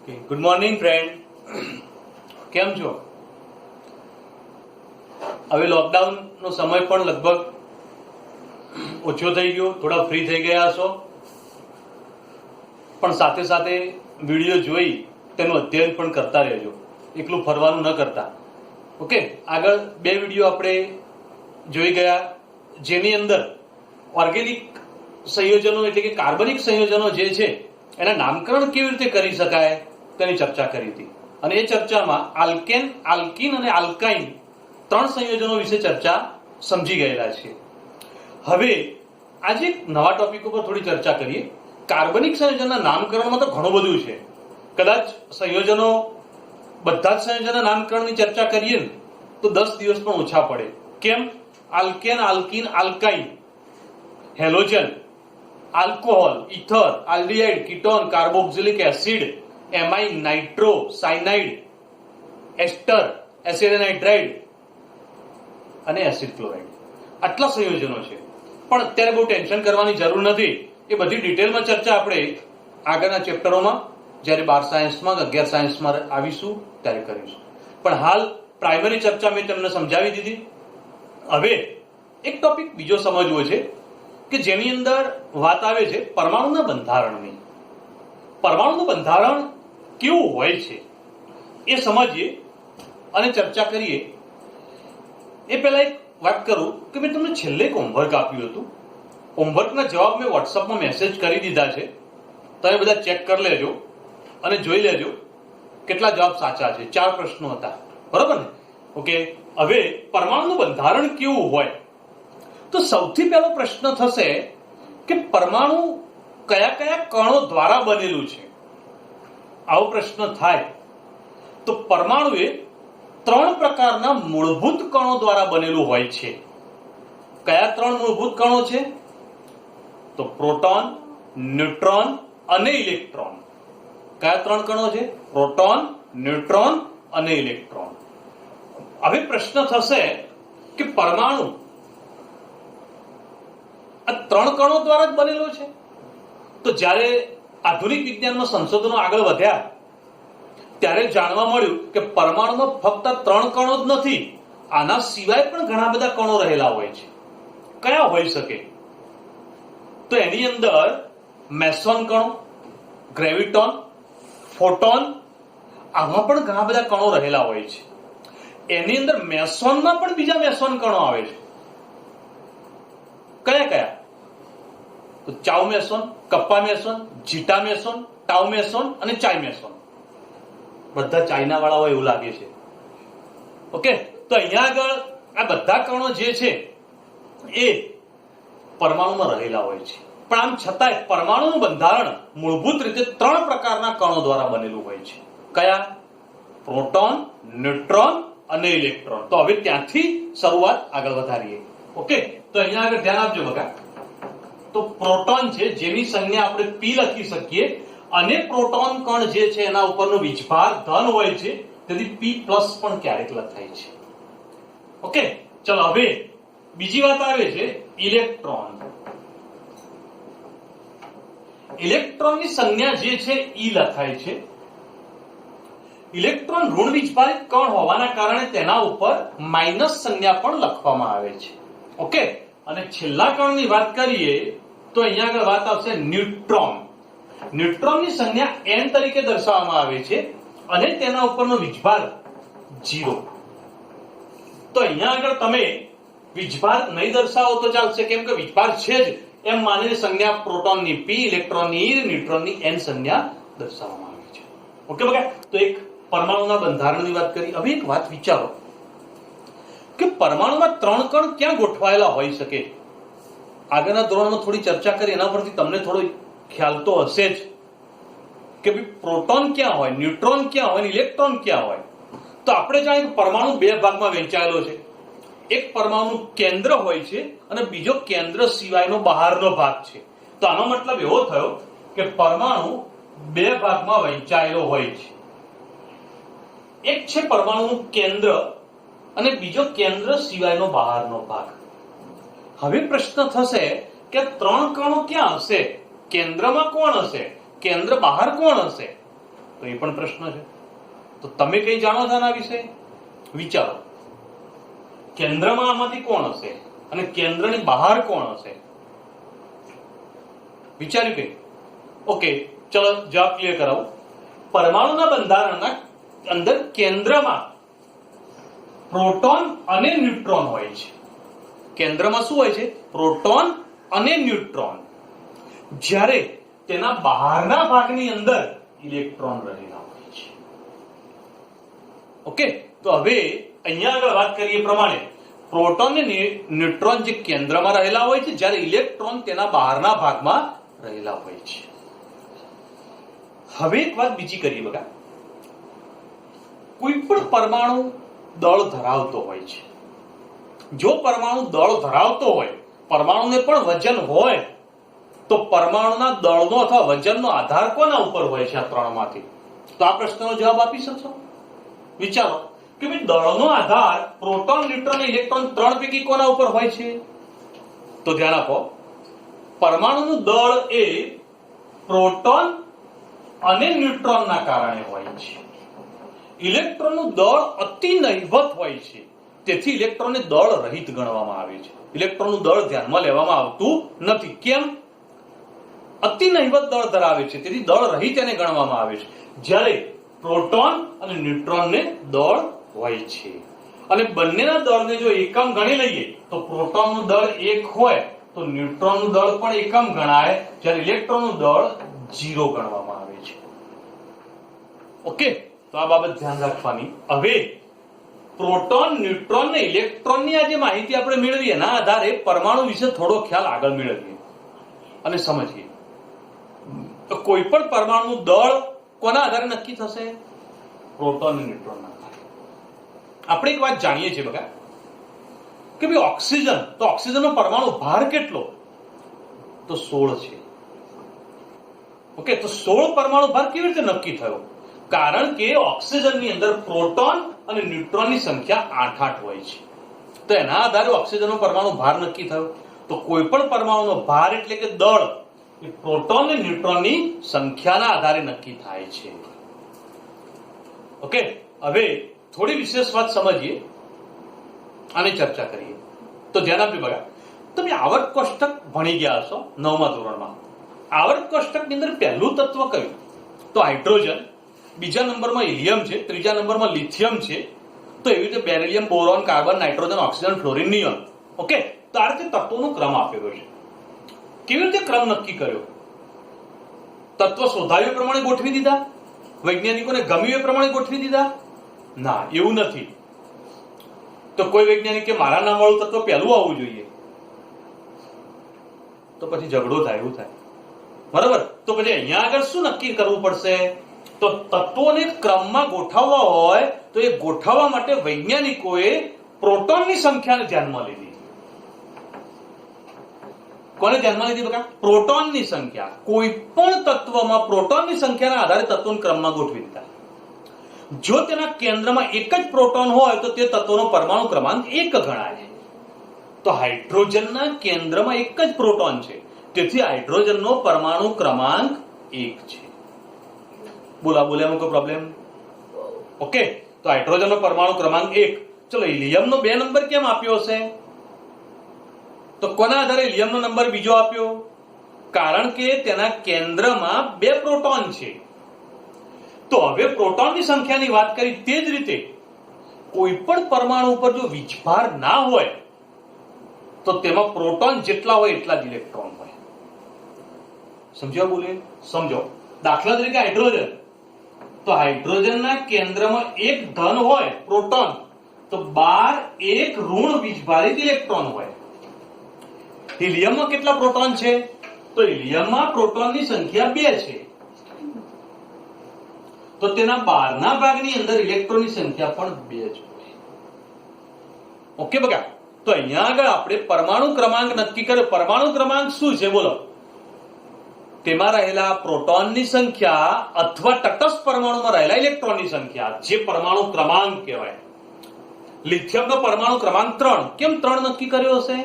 Good morning friend, કેમ છો? હવે લોકડાઉનનો સમય પણ લગભગ ઓછો થઈ ગયો, થોડા ફ્રી થઈ ગયા છો, પણ સાથે સાથે વિડીયો જોઈ તેનું અધ્યયન પણ કરતા રહેજો, એકલું ફરવાનું ન કરતા. ઓકે, આગળ બે વિડીયો આપણે જોઈ ગયા જેની અંદર ઓર્ગેનિક સંયોજનો એટલે કે કાર્બનિક સંયોજનો જે છે એના નામકરણ કેવી રીતે કરી શકાય તેની ચર્ચા કરી હતી. અને એ ચર્ચામાં આલ્કેન, આલ્કીન અને આલ્કાઇન ત્રણ સંયોજનો વિશે ચર્ચા સમજી ગયેલા છે. હવે આજે એક નવા ટોપિક ઉપર થોડી ચર્ચા કરીએ. કાર્બનિક સંયોજનના નામકરણમાં તો ઘણું બધું છે, કદાચ સંયોજનો બધા જ સંયોજનના નામકરણની ચર્ચા કરીએ ને તો 10 દિવસ પણ ઓછા પડે. કેમ? Alkane, alkene, alkyne, halogen, alcohol, ether, aldehyde, ketone, carboxylic acid, amine, nitro, cyanide, ester, acid anhydride અને એસિડ ક્લોરાઇડ. આટલા સંયોજનો છે, પણ અત્યારે બહુ ટેન્શન કરવાની જરૂર નથી. એ બધી ડિટેલમાં ચર્ચા આપણે આગળના ચેપ્ટરોમાં જ્યારે 12 સાયન્સમાં 11 સાયન્સમાં આવીશું ત્યારે કરીશું. પણ હાલ પ્રાઇમરી ચર્ચા મેં તમને સમજાવી દીધી. હવે એક ટોપિક બીજો સમજવો છે કે જેની અંદર વાત આવે છે પરમાણુના બંધારણની. પરમાણુનું બંધારણ કેવું હોય છે એ સમજીએ અને ચર્ચા કરીએ. એ પહેલા એક વાત કરું કે મેં તમને છેલ્લે એક હોમવર્ક આપ્યું હતું. હોમવર્કના જવાબ મેં વોટ્સઅપમાં મેસેજ કરી દીધા છે. તમે બધા ચેક કરી લેજો અને જોઈ લેજો કેટલા જવાબ સાચા છે. 4 પ્રશ્નો હતા, બરોબર ને? ઓકે, હવે પરમાણુનું બંધારણ કેવું હોય તો સૌથી પહેલો પ્રશ્ન થશે કે પરમાણુ કયા કયા કણો દ્વારા બનેલું છે. આવો પ્રશ્ન થાય તો પરમાણુ એ 3 પ્રકારના મૂળભૂત કણો દ્વારા બનેલું હોય છે. કયા 3 મૂળભૂત કણો છે? તો પ્રોટોન, ન્યુટ્રોન અને ઇલેક્ટ્રોન. કયા 3 કણો છે? પ્રોટોન, ન્યુટ્રોન અને ઇલેક્ટ્રોન. હવે પ્રશ્ન થશે કે પરમાણુ આ 3 કણો દ્વારા જ બનેલો છે. તો જ્યારે આધુનિક વિજ્ઞાનમાં સંશોધનો આગળ વધ્યા ત્યારે જાણવા મળ્યું કે પરમાણુમાં ફક્ત 3 કણો જ નથી, આના સિવાય પણ ઘણા બધા કણો રહેલા હોય છે. કયા હોઈ શકે? તો એની અંદર મેસોન કણો, ગ્રેવિટોન, ફોટોન, આમાં પણ ઘણા બધા કણો રહેલા હોય છે. એની અંદર મેસોનમાં પણ બીજા મેસોન કણો આવે છે. કયા કયા? તો ચાઉ MASON, kappa MASON, જીટા MASON, tau MASON અને ચાઈ મેસોન. બધા ચાઇના વાળા હોય એવું લાગે છે. ઓકે, તો અહીંયા આગળ આ બધા કણો જે છે એ પરમાણુમાં રહેલા હોય છે. પણ આમ છતાંય પરમાણુનું બંધારણ મૂળભૂત રીતે 3 પ્રકારના કણો દ્વારા બનેલું હોય છે. કયા? પ્રોટોન, ન્યુટ્રોન અને ઇલેક્ટ્રોન. તો હવે ત્યાંથી શરૂઆત આગળ વધારીએ. ઓકે, તો અહીંયા આગળ ધ્યાન આપજો બકા. તો પ્રોટોન છે જેની સંજ્ઞા આપણે P લખી શકીએ અને પ્રોટોન કણ જે છે એના ઉપરનો વીજભાર ધન હોય છે તેથી P+ પણ ક્યારેક લખાય છે. ઓકે, ચલો હવે બીજી વાત આવે છે ઇલેક્ટ્રોન. ઇલેક્ટ્રોનની સંજ્ઞા જે છે E લખાય છે. ઇલેક્ટ્રોન ઋણ વીજભારિત કણ હોવાના કારણે તેના ઉપર માઇનસ સંજ્ઞા પણ લખવામાં આવે છે. ઓકે, અને છેલ્લા કણની વાત કરીએ તો અહીંયા આગળ વાત આવશે ન્યુટ્રોન. ન્યુટ્રોનની સંજ્ઞા N તરીકે દર્શાવવામાં આવે છે અને તેના ઉપરનો વીજભાર 0. તો અહીંયા આગળ તમે વીજભાર નહીં દર્શાવો તો ચાલશે, કેમ કે વીજભાર છે જ એમ માનીને સંજ્ઞા પ્રોટોનની P, ઇલેક્ટ્રોનની E, ન્યુટ્રોનની N સંજ્ઞા દર્શાવવામાં આવે છે. ઓકે બકા, તો એક પરમાણુના બંધારણની વાત કરી. હવે એક વાત વિચારો કે પરમાણુમાં 3 કણ ક્યાં ગોઠવાયેલા હોઈ શકે? આગળના ધોરણમાં થોડી ચર્ચા કરી, એના પરથી તમને થોડો ખ્યાલ તો હશે જ કે ભાઈ પ્રોટોન ક્યાં હોય, ન્યુટ્રોન ક્યાં હોય, ઇલેક્ટ્રોન ક્યાં હોય. તો આપણે જાણીએ કે પરમાણુ 2 ભાગમાં વહેંચાયેલો છે. એક પરમાણુ કેન્દ્ર હોય છે અને બીજો કેન્દ્ર સિવાયનો બહારનો ભાગ છે. તો આનો મતલબ એવો થયો કે પરમાણુ 2 ભાગમાં વહેંચાયેલો હોય છે. એક છે પરમાણુનું કેન્દ્ર અને બીજો કેન્દ્ર સિવાયનો બહારનો ભાગ. હવે પ્રશ્ન થશે કે 3 કણો ક્યાં હશે? કેન્દ્રમાં કોણ હશે? કેન્દ્ર બહાર કોણ હશે? તો એ પણ પ્રશ્ન છે. તો તમે કઈ જાણો છો આના વિશે? વિચારો. કેન્દ્રમાં આમાંથી કોણ હશે અને કેન્દ્રની બહાર કોણ હશે? વિચાર્યું કઈ? ઓકે, ચલો જવાબ ક્લિયર કરાવો. પરમાણુના બંધારણના અંદર કેન્દ્રમાં પ્રોટોન અને ન્યુટ્રોન હોય છે. કેન્દ્રમાં શું હોય છે? પ્રોટોન અને ન્યુટ્રોન. જ્યારે તેના બહારના ભાગની અંદર ઇલેક્ટ્રોન રહેલા હોય છે. ઓકે, તો હવે અહીંયા આગળ વાત કરીએ પ્રમાણે પ્રોટોન અને ન્યુટ્રોન જે કેન્દ્રમાં રહેલા હોય છે, જ્યારે ઇલેક્ટ્રોન તેના બહારના ભાગમાં રહેલા હોય છે. હવે એક વાત બીજી કરીએ બગા. કોઈ પણ પરમાણુ દળ ધરાવતો હોય છે. જો પરમાણુ દળ ધરાવતો હોય, પરમાણુને પણ વજન હોય, તો પરમાણુના દળનો અથવા વજનનો આધાર કોના ઉપર હોય છે? આ ત્રણમાંથી. તો આ પ્રશ્નનો જવાબ આપી શકશો? વિચારો કે ભાઈ દળનો આધાર પ્રોટોન, ન્યુટ્રોન, ઇલેક્ટ્રોન ત્રણ પૈકી કોના ઉપર હોય છે? તો ધ્યાન આપો, પરમાણુનું દળ એ પ્રોટોન અને ન્યુટ્રોનના કારણે હોય છે. ઇલેક્ટ્રોનનું દળ અતિ નહિવત હોય છે, તેથી ઇલેક્ટ્રોનને દળ રહિત ગણવામાં આવે છે. ઇલેક્ટ્રોનનું દળ ધ્યાનમાં લેવામાં આવતું નથી. કેમ? અતિ નહિવત દળ ધરાવે છે, તેથી દળ રહિત એને ગણવામાં આવે છે. જ્યારે પ્રોટોન અને ન્યુટ્રોનને દળ હોય છે. અને બંનેના દળને જો એકમ ગણી લઈએ તો પ્રોટોનનું દળ 1 હોય તો ન્યુટ્રોનનું દળ પણ એકમ ગણાય, જ્યારે ઇલેક્ટ્રોનનું દળ 0 ગણવામાં આવે છે. ઓકે, તો આ બાબત ધ્યાન રાખવાની. હવે પ્રોટોન, ન્યુટ્રોન ને ઇલેક્ટ્રોનની આ જે માહિતી આપણે મેળવીએ એના આધારે પરમાણુ વિશે થોડો ખ્યાલ આગળ મેળવીએ અને સમજીએ. તો કોઈ પણ પરમાણુનું દળ કોના આધારે નક્કી થશે? પ્રોટોન અને ન્યુટ્રોનના આધારે. આપણે એક વાત જાણીએ છીએ બગા કે ભાઈ ઓક્સિજન, તો ઓક્સિજનનો પરમાણુ ભાર કેટલો? તો 16 છે. ઓકે, તો 16 પરમાણુ ભાર કેવી રીતે નક્કી થયો? કારણ કે ઓક્સિજનની અંદર પ્રોટોન અને ન્યુટ્રોનની સંખ્યા 8-8 હોય છે. તો એના આધારે ઓક્સિજનનો પરમાણુ ભાર નક્કી થયો. તો કોઈ પણ પરમાણુનો ભાર એટલે કે દળ એ પ્રોટોન અને ન્યુટ્રોનની સંખ્યાના આધારે નક્કી થાય છે. ઓકે, હવે થોડી વિશેષ વાત સમજીએ અને ચર્ચા કરીએ. તો ધ્યાન આપજો બગા, તમે આવર્ત કોષ્ટક ભણી ગયા હશો 9મા ધોરણમાં. આવર્ત કોષ્ટકની અંદર પહેલું તત્વ કયું? તો હાઇડ્રોજન. બીજા નંબરમાં હિલિયમ છે, ત્રીજા નંબરમાં લિથિયમ છે. તો એવી રીતે beryllium, boron, carbon, nitrogen, oxygen, fluorine, neon. Okay, તો આ રીતે તત્વોનો ક્રમ આપેલો છે. કેવી રીતે ક્રમ નક્કી કર્યો? તત્વ શોધાયું એ પ્રમાણે ગોઠવી દીધા? વૈજ્ઞાનિકોને ગમ્યું એ પ્રમાણે ગોઠવી દીધા? ના, એવું નથી. તો કોઈ વૈજ્ઞાનિક કે મારા નામ વાળું તત્વ પહેલું આવવું જોઈએ, તો પછી ઝઘડો થાય, એવું થાય. બરાબર? તો પછી અહીંયા આગળ શું નક્કી કરવું પડશે? તો તત્વોને ક્રમમાં ગોઠવવા હોય તો એ ગોઠવવા માટે વૈજ્ઞાનિકોએ પ્રોટોનની સંખ્યાને ધ્યાનમાં લીધી. કોને ધ્યાનમાં લીધી બકા? પ્રોટોનની સંખ્યા. કોઈ પણ તત્વમાં પ્રોટોનની સંખ્યાના આધારે તત્વોને ક્રમમાં ગોઠવી દીધા. જો તેના કેન્દ્રમાં એક જ પ્રોટોન હોય તો તે તત્વનો પરમાણુ ક્રમાંક 1 ગણાય. તો હાઇડ્રોજનના કેન્દ્રમાં એક જ પ્રોટોન છે, તેથી હાઇડ્રોજનનો પરમાણુ ક્રમાંક 1 છે. બોલ્યામાં કોઈ પ્રોબ્લેમ? ઓકે, તો હાઇડ્રોજનનો પરમાણુ ક્રમાંક 1. ચલો, હિલિયમનો 2 નંબર કેમ આપ્યો હશે? તો કોના આધારે હિલિયમનો નંબર બીજો આપ્યો? કારણ કે તેના કેન્દ્રમાં 2 પ્રોટોન છે. તો હવે પ્રોટોનની સંખ્યાની વાત કરી તે જ રીતે કોઈ પણ પરમાણુ ઉપર જો વીજભાર ના હોય તો તેમાં પ્રોટોન જેટલા હોય એટલા જ ઇલેક્ટ્રોન હોય. સમજ્યા? બોલે સમજો. દાખલા તરીકે હાઇડ્રોજન. તો હાઇડ્રોજનના કેન્દ્રમાં 1 ધન હોય પ્રોટોન, તો 12 1 ઋણ વીજભારિત ઇલેક્ટ્રોન હોય. હિલિયમમાં કેટલા પ્રોટોન છે? તો હિલિયમમાં પ્રોટોનની સંખ્યા 2 છે. તો તેના બહારના ભાગની અંદર ઇલેક્ટ્રોનની સંખ્યા પણ 2 જ હોય. ઓકે બગા, તો અહીંયા આગળ આપણે પરમાણુ ક્રમાંક નક્કી કર્યો. પરમાણુ ક્રમાંક શું છે બોલો? તેમાં રહેલા પ્રોટોનની સંખ્યા અથવા તટસ્થ પરમાણુમાં રહેલા ઇલેક્ટ્રોનની સંખ્યા, જે પરમાણુ ક્રમાંક કહેવાય. લિથિયમનો પરમાણુ ક્રમાંક 3. કેમ 3 નક્કી કર્યો હશે?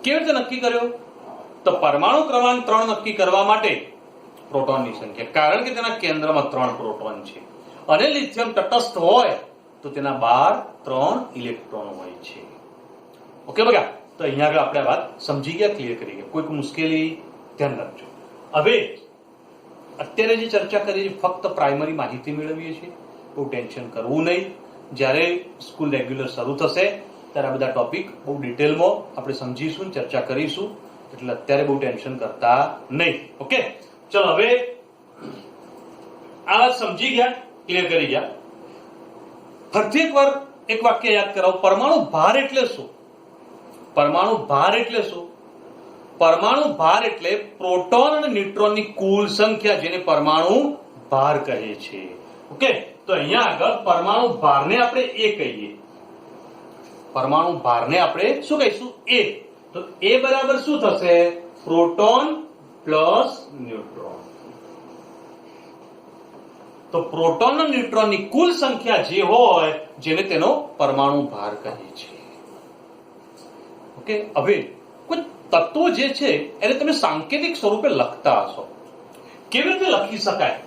કેવી રીતે નક્કી કર્યો? તો પરમાણુ ક્રમાંક 3 નક્કી કરવા માટે પ્રોટોનની સંખ્યા, કારણ કે તેના કેન્દ્રમાં 3 પ્રોટોન છે અને લિથિયમ તટસ્થ હોય તો તેના 3 ઇલેક્ટ્રોન હોય છે. ઓકે બગા, તો અહીંયા આગળ આપણે આ વાત સમજી ગયા, ક્લિયર કરી ગયા. કોઈક મુશ્કેલી ધ્યાન રાખજો. હવે અત્યારે જે ચર્ચા કરી ફક્ત પ્રાઇમરી માહિતી મેળવીએ છીએ, બહુ ટેન્શન કરવું નહીં. જ્યારે સ્કૂલ રેગ્યુલર શરૂ થશે ત્યારે આ બધા ટોપિક બહુ ડિટેલમાં આપણે સમજીશું, ચર્ચા કરીશું, એટલે અત્યારે બહુ ટેન્શન કરતા નહીં. ઓકે, ચલો હવે આ વાત સમજી ગયા, ક્લિયર કરી ગયા. ફરીથી એકવાર એક વાક્ય યાદ કરાવો. પરમાણુ ભાર એટલે શું? પરમાણુ ભાર એટલે શું? પરમાણુ ભાર એટલે પ્રોટોન અને ન્યુટ્રોનની કુલ સંખ્યા, જેને પરમાણુ ભાર કહે છે. ઓકે, તો અહીંયા આગળ પરમાણુ ભારને આપણે એ કહીએ. પરમાણુ ભારને આપણે શું કહીશું? એ. તો એ બરાબર શું થશે? Proton plus neutron. તો પ્રોટોન અને ન્યુટ્રોનની કુલ સંખ્યા જે હોય, જેને તેનો પરમાણુ ભાર કહે છે. ઓકે, હવે કોઈ તત્વો જે છે એને તમે સાંકેતિક સ્વરૂપે લખતા હશો. કેવી રીતે લખી શકાય?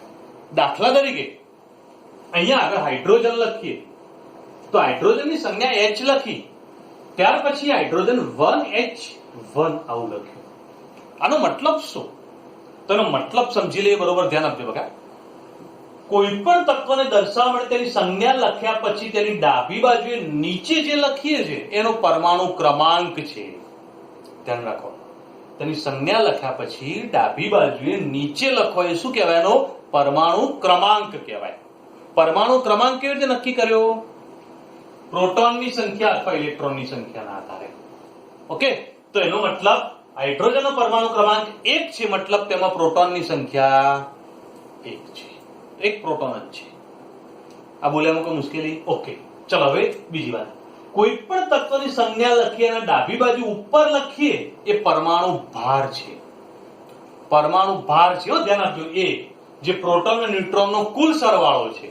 દાખલા તરીકે અહીંયા આગળ હાઇડ્રોજન લખીએ તો હાઇડ્રોજનની સંજ્ઞા H લખી, ત્યાર પછી હાઇડ્રોજન 1H1 આવું લખ્યું. આનો મતલબ શું? તો એનો મતલબ સમજી લઈએ, બરોબર ધ્યાન આપજો બકા. કોઈ પણ તત્વને દર્શાવવા માટે તેની સંજ્ઞા લખ્યા પછી તેની ડાબી બાજુએ નીચે જે લખીએ છે એનો પરમાણુ ક્રમાંક છે. ધ્યાન રાખો, તેની સંજ્ઞા લખ્યા પછી ડાબી બાજુએ નીચે લખો એ શું કહેવાય? એનો પરમાણુ ક્રમાંક કહેવાય. પરમાણુ ક્રમાંક કેવી રીતે નક્કી કર્યો? પ્રોટોનની સંખ્યા અથવા ઇલેક્ટ્રોનની સંખ્યાના આધારે. ઓકે, તો એનો મતલબ હાઇડ્રોજનનો પરમાણુ ક્રમાંક 1 છે, મતલબ તેમાં પ્રોટોનની સંખ્યા 1 છે. એક પ્રોટોન જ છે. આ બોલ્યામાં કોઈ મુશ્કેલી? ઓકે, ચલો હવે બીજી વાત. કોઈ પણ તત્વની સંજ્ઞા લખીએ અને ડાબી બાજુ ઉપર લખીએ એ પરમાણુ ભાર છે. પરમાણુ ભાર છે, ધ્યાન આપજો. એ જે પ્રોટોન અને ન્યુટ્રોનનો કુલ સરવાળો છે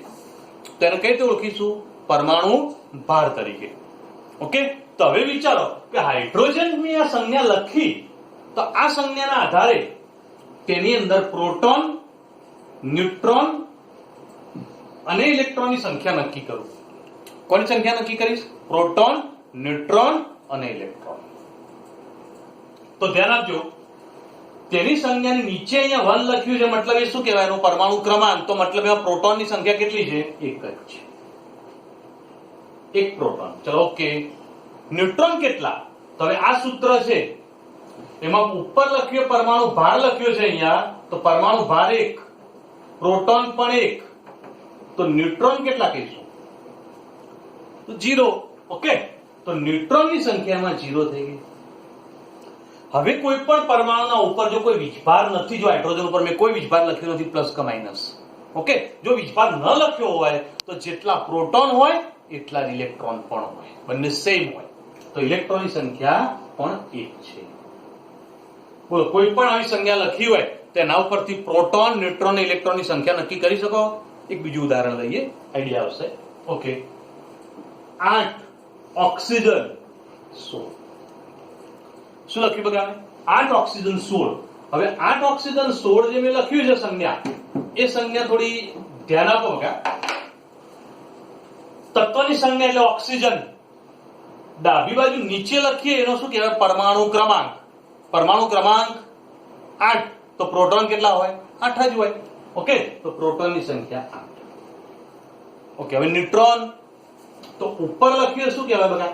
તેને કઈ રીતે ઓળખીશું? પરમાણુ ભાર તરીકે. ઓકે, તો હવે વિચારો કે હાઇડ્રોજનની આ સંજ્ઞા લખી તો આ સંજ્ઞાના આધારે તેની અંદર પ્રોટોન, ન્યુટ્રોન અને ઇલેક્ટ્રોનની સંખ્યા નક્કી કરું. કોની સંખ્યા નક્કી કરીશ? પ્રોટોન, ન્યુટ્રોન અને ઇલેક્ટ્રોન. તો ધ્યાન આપજો, તેની સંજ્ઞાની નીચે અહીંયા 1 લખ્યું છે, મતલબ એ શું કહેવાય? એનો પરમાણુ ક્રમાંક. તો મતલબ એમાં પ્રોટોનની સંખ્યા કેટલી છે? 1 જ છે. 1 પ્રોટોન. ચલો ઓકે. ન્યુટ્રોન કેટલા? તો હવે આ સૂત્ર છે એમાં ઉપર લખ્યું પરમાણુ ભાર લખ્યો છે અહીંયા, તો પરમાણુ ભાર 1, પ્રોટોન પણ 1, તો ન્યુટ્રોન કેટલા કહીશું? તો 0. ઓકે, તો ન્યુટ્રોનની સંખ્યામાં 0 થઈ ગઈ. હવે કોઈ પણ પરમાણુના ઉપર જો કોઈ વીજભાર નથી, જો હાઇડ્રોજન ઉપર મેં કોઈ વીજભાર લખ્યો નથી પ્લસ કે માઇનસ, ઓકે, જો વીજભાર ન લખ્યો હોય તો જેટલા પ્રોટોન હોય એટલા જ ઇલેક્ટ્રોન પણ હોય, બંને સેમ હોય. તો ઇલેક્ટ્રોનની સંખ્યા પણ 1 છે. બોલો, કોઈ પણ આવી સંખ્યા લખી હોય તેના ઉપરથી પ્રોટોન, ન્યુટ્રોન અને ઇલેક્ટ્રોનની સંખ્યા નક્કી કરી શકો. એક બીજું ઉદાહરણ લઈએ, આઈડિયા આવશે. Okay, 8 oxygen 16. શું લખ્યું બગા? 8 ઓક્સિજન 16. હવે 8 ઓક્સિજન 16 જે મેં લખ્યું છે સંજ્ઞા, એ સંજ્ઞા થોડી ધ્યાન આપો બગા. તત્વની સંજ્ઞા એટલે ઓક્સિજન, ડાબી બાજુ નીચે લખીએ એનો શું કહેવાય? પરમાણુ ક્રમાંક. પરમાણુ ક્રમાંક 8, તો પ્રોટોન કેટલા હોય? 8 જ હોય. ઓકે, તો પ્રોટોનની સંખ્યા 8. ઓકે, હવે ન્યુટ્રોન, તો ઉપર લખ્યું શું કહેવાય બગા?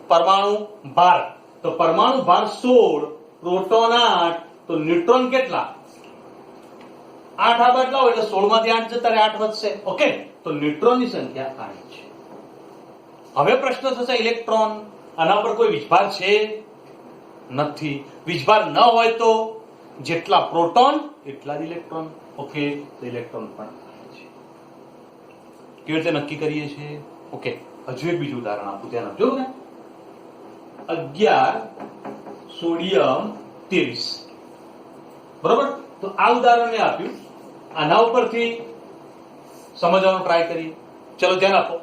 પરમાણુ ભાર. તો પરમાણુ ભાર 16, પ્રોટોન 8, તો ન્યુટ્રોન કેટલા? 8 આ બાજુ લાવો એટલે 16 માંથી 8 જતા રહે, 8 વધશે. ઓકે, તો ન્યુટ્રોનની સંખ્યા 8 છે. હવે પ્રશ્ન થશે ઇલેક્ટ્રોન. આના પર કોઈ વીજભાર છે? નથી. વીજભાર ન હોય તો જેટલા પ્રોટોન એટલા જ ઇલેક્ટ્રોન. ઓકે, તો ઇલેક્ટ્રોન પણ 8 છે. કેવી રીતે નક્કી કરીએ છીએ? ઓકે, હજુ એક બીજું ઉદાહરણ આપું, ધ્યાન આપજો. 11 સોડિયમ 23. બરોબર? તો આ ઉદાહરણ મેં આપ્યું, આના ઉપરથી સમજવાનો ટ્રાય કરીએ. ચલો ધ્યાન આપો.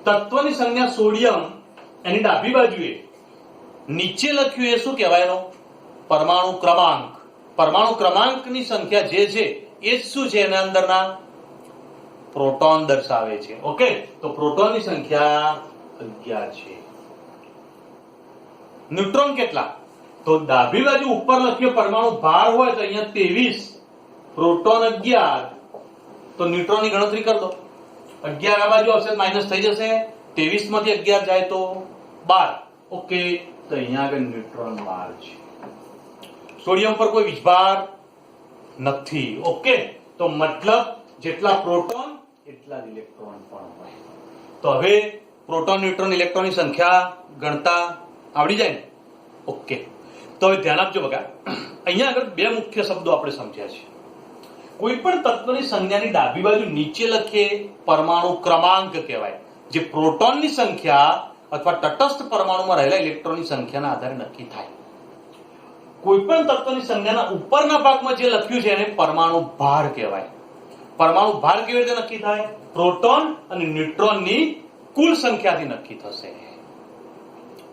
તત્વની સંજ્ઞા સોડિયમ, એની ડાબી બાજુએ નીચે લખ્યું એ શું કહેવાય? એનો પરમાણુ ક્રમાંક. પરમાણુ ક્રમાંકની સંખ્યા જે છે એ જ શું છે એના અંદરના પ્રોટોન દર્શાવે છે. ઓકે, તો પ્રોટોનની સંખ્યા 11 છે. ન્યુટ્રોન કેટલા? તો ડાબી બાજુ ઉપર લખ્યો પરમાણુ ભાર હોય તો અહીંયા 23, પ્રોટોન 11, તો ન્યુટ્રોનની ગણતરી કરી દો. 11 આ બાજુ આવશે માઇનસ થઈ જશે, 23 માંથી 11 જાય તો 12. ઓકે, તો અહીંયા આગળ ન્યુટ્રોન 12 છે. સોડિયમ પર કોઈ વીજભાર નથી. ઓકે, તો મતલબ જેટલા પ્રોટોન એટલા જ ઇલેક્ટ્રોન પણ હોય. તો હવે પ્રોટોન, ન્યુટ્રોન, ઇલેક્ટ્રોનની સંખ્યા ગણતા આવડી જાય ને? ઓકે, તો હવે ધ્યાન આપજો બકા, અહીંયા આગળ બે મુખ્ય શબ્દો આપણે સમજ્યા છે. કોઈ પણ તત્વની સંજ્ઞાની ડાબી બાજુ નીચે લખીએ પરમાણુ ક્રમાંક કહેવાય, જે પ્રોટોનની સંખ્યા અથવા તટસ્થ પરમાણુમાં રહેલા ઇલેક્ટ્રોનની સંખ્યાના આધારે નક્કી થાય. કોઈ પણ તત્વની સંજ્ઞાના ઉપરના ભાગમાં જે લખ્યું છે એને પરમાણુ ભાર કહેવાય. પરમાણુ ભાર કેવી રીતે નક્કી થાય? પ્રોટોન અને ન્યુટ્રોનની કુલ સંખ્યાથી નક્કી થશે.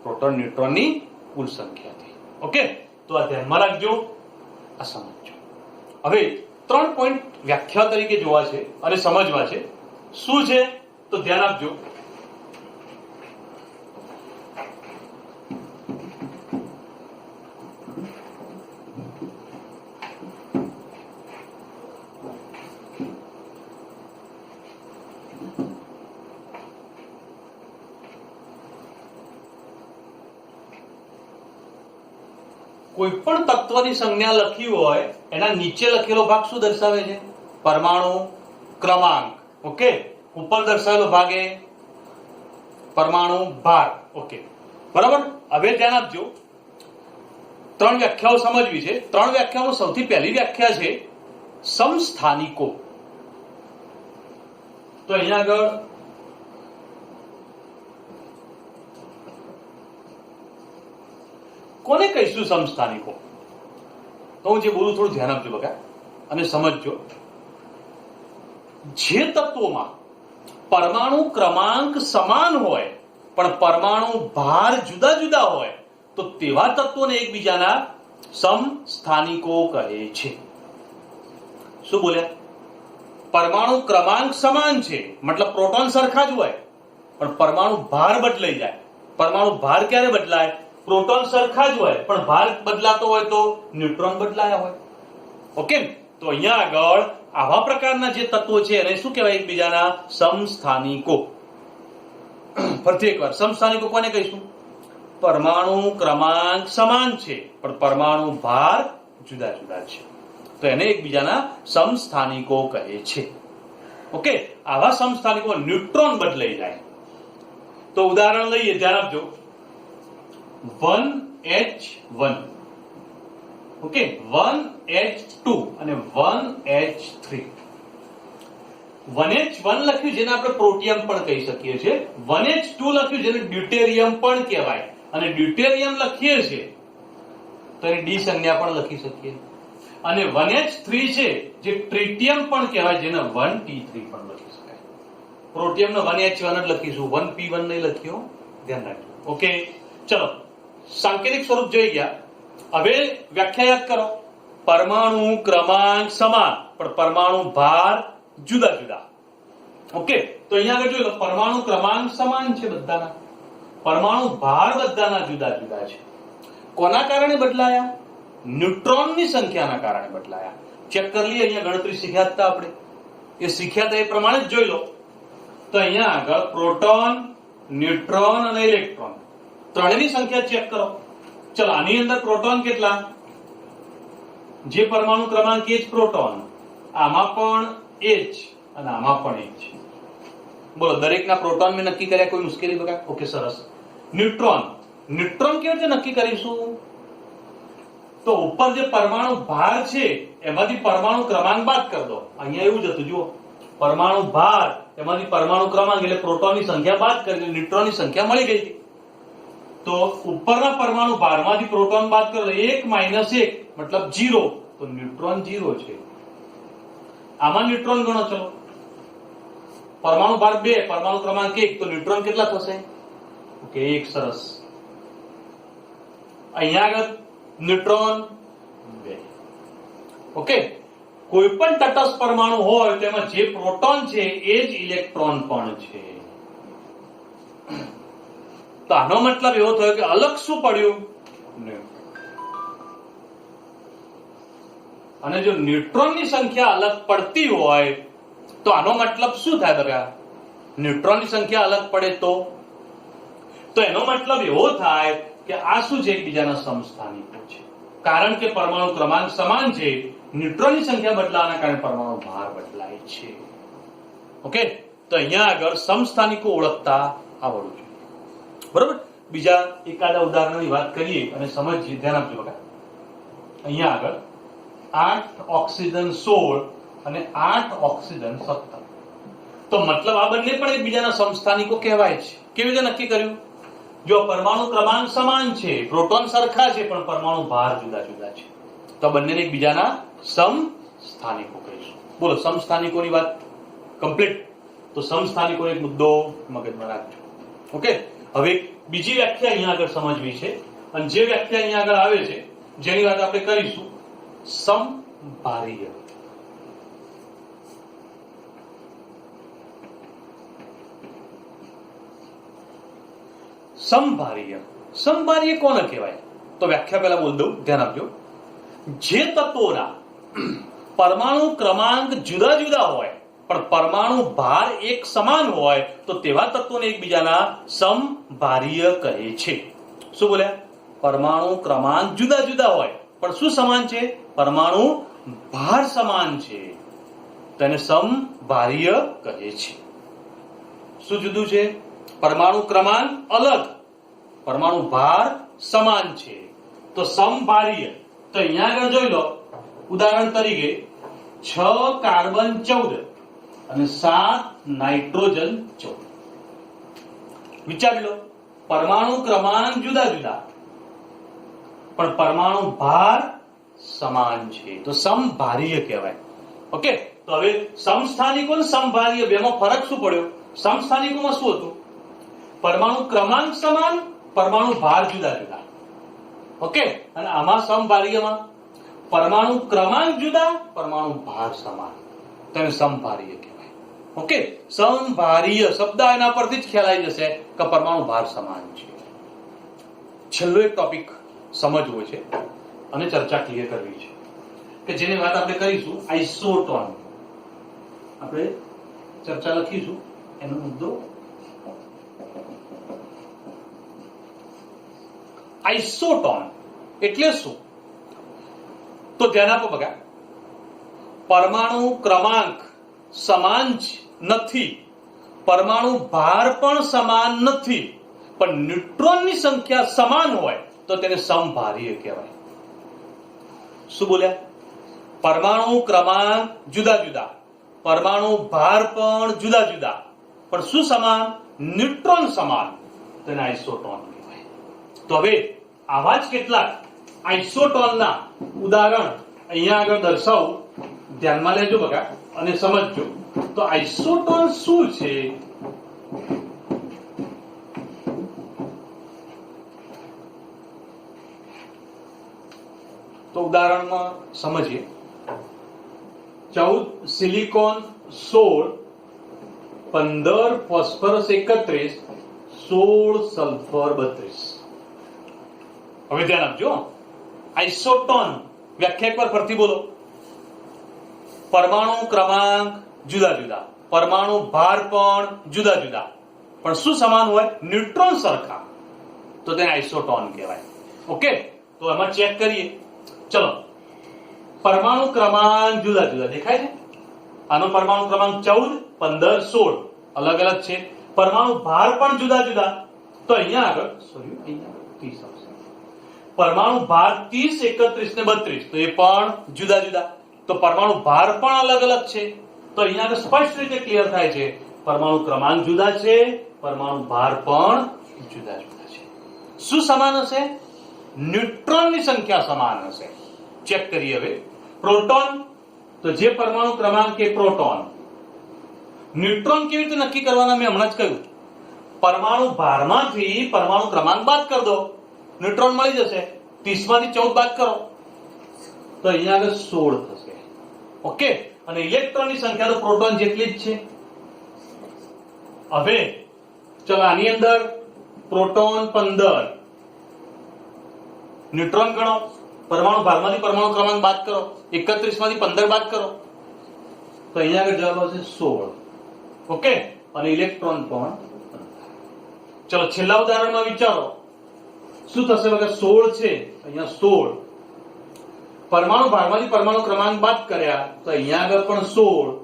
પ્રોટોન, ન્યુટ્રોનની કુલ સંખ્યાથી. ઓકે, તો આ ધ્યાનમાં રાખજો, આ સમજજો. હવે 3 પોઈન્ટ વ્યાખ્યા તરીકે જોવા છે અને સમજવા છે. શું છે તો ધ્યાન આપજો. કોઈ પણ તત્વની સંજ્ઞા લખી હોય એના નીચે લખેલો ભાગ શું દર્શાવે છે? પરમાણુ ક્રમાંક. ઓકે, ઉપર દર્શાવેલો ભાગ એ પરમાણુ ભાર. ઓકે, બરાબર. હવે ધ્યાન આપજો, 3 વ્યાખ્યાઓ સમજવી છે. 3 વ્યાખ્યાઓમાં સૌથી પહેલી વ્યાખ્યા છે સમસ્થાનિકો. તો અહીંયા આગળ કોને કહીશું સમસ્થાનિકો? તો હું જે બોલું થોડું ધ્યાન આપજો બકા અને સમજજો. જે તત્વોમાં પરમાણુ ક્રમાંક સમાન હોય પણ પરમાણુ ભાર જુદા જુદા હોય તો તેવા તત્વોને એકબીજાના સમસ્થાનિકો કહે છે. શું બોલ્યા? પરમાણુ ક્રમાંક સમાન છે મતલબ પ્રોટોન સરખા જ હોય પણ પરમાણુ ભાર બદલાઈ જાય. પરમાણુ ભાર ક્યારે બદલાય? પ્રોટોન સરખા જ હોય પણ ભાર બદલાતો હોય તો ન્યુટ્રોન બદલાયા હોય. ઓકે, તો અહીંયા આગળ આવા પ્રકારના જે તત્વો છે એને શું કહેવાય? એકબીજાના સમસ્થાનિકો. ફરીથી એકવાર, સમસ્થાનિકો કોને કહીશું? પરમાણુ ક્રમાંક સમાન છે પણ પરમાણુ ભાર જુદા જુદા છે તો એને એકબીજાના સમસ્થાનિકો કહે છે. ઓકે, આવા સમસ્થાનિકો ન્યુટ્રોન બદલાઈ જાય તો ઉદાહરણ લઈએ, ધ્યાન આપજો. 1H1, ઓકે, 1H2 અને 1H3. 1H1 લખ્યું જેને આપણે પ્રોટિયમ પણ કહી શકીએ છીએ, 1H2 લખ્યું જેને ડ્યુટેરિયમ પણ કહેવાય અને ડ્યુટેરિયમ લખીએ છીએ તો એની ડી સંજ્ઞા પણ લખી શકીએ. અને 1H3 છે જે ટ્રિટિયમ પણ કહેવાય જેને 1T3 પણ લખી શકાય. પ્રોટિયમનો 1H1 જ લખીશું, 1P1 નહીં લખ્યો, ધ્યાન રાખજો. ઓકે, ચલો સાંકેતિક સ્વરૂપ જોઈ ગયા. હવે વ્યાખ્યા યાદ કરો. પરમાણુ ક્રમાંક સમાન પણ પરમાણુ ભાર જુદા જુદા. ઓકે, તો અહીંયા આગળ જોઈ લો, પરમાણુ ક્રમાંક સમાન છે બધાના, પરમાણુ ભાર બધાના જુદા જુદા છે. કોના કારણે બદલાયા? ન્યુટ્રોનની સંખ્યાના કારણે બદલાયા. ચેક કરી લઈએ, અહીંયા ગણતરી શીખ્યા હતા આપણે, એ શીખ્યા હતા એ પ્રમાણે જ જોઈ લો. તો અહીંયા આગળ પ્રોટોન, ન્યુટ્રોન અને ઇલેક્ટ્રોન ત્રણેયની સંખ્યા ચેક કરો. ચલો, આની અંદર પ્રોટોન કેટલા? જે પરમાણુ ક્રમાંક એ જ પ્રોટોન, આમાં પણ એ જ અને આમાં પણ એ જ. બોલો, દરેકના પ્રોટોન મેં નક્કી કર્યા, કોઈ મુશ્કેલી બગા? ઓકે, સરસ. ન્યુટ્રોન, ન્યુટ્રોન કેવી રીતે નક્કી કરીશું? તો ઉપર જે પરમાણુ ભાર છે એમાંથી પરમાણુ ક્રમાંક બાદ કરી દો. અહીંયા એવું જ હતું, જુઓ, પરમાણુ ભાર એમાંથી પરમાણુ ક્રમાંક એટલે પ્રોટોનની સંખ્યા બાદ કરી, ન્યુટ્રોનની સંખ્યા મળી ગઈ હતી. તો ઉપરના પરમાણુ ભારમાંથી પ્રોટોન બાદ કરો, 1 - 1 મતલબ 0, તો ન્યુટ્રોન 0 છે. આમાં ન્યુટ્રોન ગણો. ચલો, પરમાણુ ભાર 2, પરમાણુ ક્રમાંક 1, તો ન્યુટ્રોન કેટલા થશે? ઓકે, 1. સરસ. અહીંયા આગળ ન્યુટ્રોન 2. ઓકે, કોઈ પણ તટસ્થ પરમાણુ હોય તેમાં જે પ્રોટોન છે એ જ ઇલેક્ટ્રોન પણ છે. તો આનો મતલબ એવો થયો કે અલગ શું પડ્યું? અને જો ન્યુટ્રોનની સંખ્યા અલગ પડતી હોય તો આનો મતલબ શું થાય? બરાબર, ન્યુટ્રોનની સંખ્યા અલગ પડે તો એનો મતલબ એવો થાય કે આ શું છે? એકબીજાના સમસ્થાનિકો છે. કારણ કે પરમાણુ ક્રમાંક સમાન છે, ન્યુટ્રોનની સંખ્યા બદલાવાના કારણે પરમાણુ ભાર બદલાય છે. ઓકે, તો અહીંયા આગળ સમસ્થાનિકો ઓળખતા આવડવું જોઈએ. બરોબર, બીજા એકાદા ઉદાહરણની વાત કરીએ અને સમજીએ. ધ્યાન આપજો બકા. અહીંયા આગળ 8 ઓક્સિજન 16 અને 8 ઓક્સિજન 17. તો મતલબ આ બંને પણ એકબીજાના સમસ્થાનિકો કહેવાય છે. કેવી રીતે નક્કી કર્યું? જો પરમાણુ ક્રમાંક સમાન છે, પ્રોટોન સરખા છે, પણ પરમાણુ ભાર જુદા જુદા છે, તો બંનેને એકબીજાના સમસ્થાનિકો કહીશું. બોલો, સમસ્થાનિકોની વાત કમ્પ્લીટ. તો સમસ્થાનિકો એક મુદ્દો મગજમાં રાખજો. ઓકે, હવે બીજી વ્યાખ્યા અહીંયા આગળ સમજવી છે, અને જે વ્યાખ્યા અહીંયા આગળ આવે છે જેની વાત આપણે કરીશું, સમભારીય. સમભારીય, સમભારીય કોને કહેવાય? તો વ્યાખ્યા પહેલા બોલ દઉં, ધ્યાન આપજો. જે તત્વોના પરમાણુ ક્રમાંક જુદા જુદા હોય પણ પરમાણુ ભાર એક સમાન હોય તો તેવા તત્વોને એકબીજાના સમભારીય કહે છે. શું બોલ્યા? પરમાણુ ક્રમાંક જુદા જુદા હોય પણ શું સમાન છે? પરમાણુ ભાર સમાન છે, તેને સમભારીય કહે છે. શું જુદું છે? પરમાણુ ક્રમાંક અલગ, પરમાણુ ભાર સમાન છે, તો સમભારીય. તો અહીંયા આગળ જોઈ લો, ઉદાહરણ તરીકે 6 કાર્બન 14 અને 7 નાઇટ્રોજન 14. વિચારી લો, પરમાણુ ક્રમાંક જુદા જુદા પણ પરમાણુ ભાર સમાન છે, તો સમભારીય કહેવાય. ઓકે, તો હવે સમસ્થાનિકો અને સમભારીય બેમાં ફરક શું પડ્યો? સમસ્થાનિકોમાં શું હતું? પરમાણુ ક્રમાંક સમાન, પરમાણુ ભાર જુદા જુદા. ઓકે, અને આમાં સમભારીયમાં પરમાણુ ક્રમાંક જુદા, પરમાણુ ભાર સમાન, તેને સમભારીય કહેવાય. ઓકે, સમભારીય શબ્દ એના પરથી જ ખ્યાલ આવી જશે કે પરમાણુ ભાર સમાન છે. છેલ્લો એક ટોપિક સમજવો છે અને ચર્ચા ક્લિયર કરવી છે કે જેની વાત આપણે કરીશું, આઇસોટોન. આપણે ચર્ચા લખીશું એનો મુદ્દો આઇસોટોન એટલે શું? તો ધ્યાન આપો બગા. પરમાણુ ક્રમાંક સમાન નથી, પરમાણુ ભાર પણ સમાન નથી, પણ ન્યુટ્રોનની સંખ્યા સમાન હોય તો તેને સમભારીય કહેવાય. શું બોલ્યા? પરમાણુ ક્રમાંક જુદા જુદા, પરમાણુ ભાર પણ જુદા જુદા, પણ શું સમાન? ન્યુટ્રોન સમાન, તેને આઇસોટોન કહેવાય. તો હવે આવા જ કેટલાક આઇસોટોનના ઉદાહરણ અહીંયા આગળ દર્શાવું, ધ્યાનમાં લેજો બગા અને સમજજો. તો આઇસોટોન શું છે? તો ઉદાહરણમાં સમજીએ. 14 સિલિકોન 16, 15 ફોસ્ફરસ 31, 16 સલ્ફર 32. હવે ધ્યાન આપજો. આઇસોટોન વ્યાખ્યા એકવાર ફરીથી બોલો. પરમાણુ ક્રમાંક જુદા જુદા, પરમાણુ ભાર પણ જુદા જુદા, પણ શું સમાન હોય? ન્યુટ્રોન સરખા, તો તેને આઇસોટોન કહેવાય. ઓકે, તો એમાં ચેક કરીએ. ચલો, પરમાણુ ક્રમાંક જુદા જુદા દેખાય છે. આનો પરમાણુ ક્રમાંક 14, 15, 16 અલગ અલગ છે. પરમાણુ ભાર પણ જુદા જુદા, તો અહીંયા આગળ 30 આવશે. પરમાણુ ભાર 30, 31 ને 32, તો એ પણ જુદા જુદા. તો પરમાણુ ભાર પણ અલગ અલગ છે, તો અહીંયા આગળ સ્પષ્ટ રીતે ક્લિયર થાય છે પરમાણુ ક્રમાંક જુદા છે, પરમાણુ ભાર પણ જુદા જુદા છે. શું સમાન હશે? ન્યુટ્રોનની સંખ્યા સમાન હશે. ચેક કરીએ હવે. પ્રોટોન, તો જે પરમાણુ ક્રમાંક એ પ્રોટોન. ન્યુટ્રોન કેવી રીતે નક્કી કરવાના? મેં હમણાં જ કહ્યું, પરમાણુ ભારમાંથી પરમાણુ ક્રમાંક બાદ કરી દો, ન્યુટ્રોન મળી જશે. 30 માંથી 14 બાદ કરો તો અહીંયા આગળ 16 થશે. ઓકે, અને ઇલેક્ટ્રોનની સંખ્યા તો પ્રોટોન જેટલી જ છે. હવે ચલો આની અંદર પ્રોટોન 15, ન્યુટ્રોન ગણો, પરમાણુ ભારમાંથી પરમાણુ ક્રમાંક બાદ કરો, 31 માંથી 15 બાદ કરો તો અહીંયા આગળ જવાબ આવશે 16. ઓકે, અને ઇલેક્ટ્રોન પણ. ચલો છેલ્લા ઉદાહરણમાં વિચારો શું થશે બગા? 16 છે, અહીંયા 16, પરમાણુ ભારમાંથી પરમાણુ ક્રમાંક બાદ કર્યા તો અહીંયા આગળ પણ 16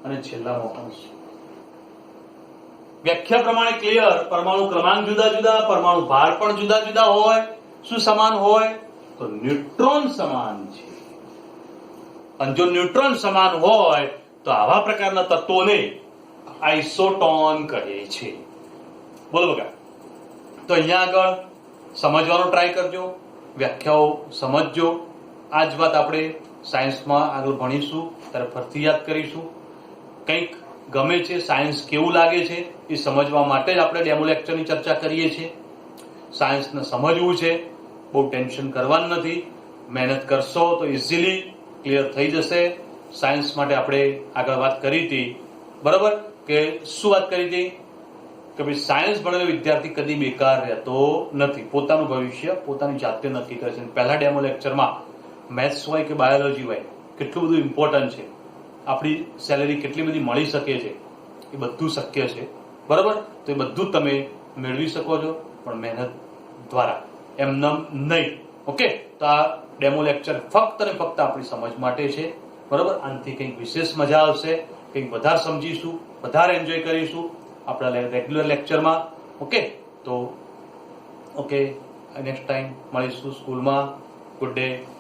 અને છેલ્લામાં પણ 16. વ્યાખ્યા પ્રમાણે ક્લિયર, પરમાણુ ક્રમાંક જુદા જુદા, પરમાણુ ભાર પણ જુદા જુદા હોય, શું સમાન હોય? તો ન્યુટ્રોન સમાન છે. અને જો ન્યુટ્રોન સમાન હોય તો આવા પ્રકારના તત્વોને આઇસોટોન કહે છે. બોલો બગા. તો અહીંયા આગળ સમજવાનો ટ્રાય કરજો, વ્યાખ્યાઓ સમજજો. આ જ વાત આપણે સાયન્સમાં આગળ ભણીશું ત્યારે ફરીથી યાદ કરીશું. કંઈક ગમે છે, સાયન્સ કેવું લાગે છે એ સમજવા માટે જ આપણે ડેમો લેક્ચરની ચર્ચા કરીએ છીએ. સાયન્સને સમજવું છે, બહુ ટેન્શન કરવાનું નથી. મહેનત કરશો તો ઇઝીલી ક્લિયર થઈ જશે. સાયન્સ માટે આપણે આગળ વાત કરી હતી, બરાબર? કે શું વાત કરી હતી? કે ભાઈ સાયન્સ ભણેલો વિદ્યાર્થી કદી બેકાર રહેતો નથી, પોતાનું ભવિષ્ય પોતાની જાતે નક્કી કરે છે. પહેલા ડેમો લેક્ચરમાં મેથ્સ હોય કે બાયોલોજી હોય, કેટલું બધું ઇમ્પોર્ટન્ટ છે, આપણી સેલેરી કેટલી બધી મળી શકે છે, એ બધું શક્ય છે, બરાબર? તો એ બધું તમે મેળવી શકો છો, પણ મહેનત દ્વારા, એમનેમ નહીં. ઓકે, તો આ ડેમો લેક્ચર ફક્ત અને ફક્ત આપણી સમજ માટે છે, બરાબર? આનાથી કંઈક વિશેષ મજા આવશે, કંઈક વધારે સમજીશું, વધારે એન્જોય કરીશું આપણા રેગ્યુલર લેક્ચરમાં. ઓકે, તો ઓકે, નેક્સ્ટ ટાઈમ મળીશું સ્કૂલમાં. Good day.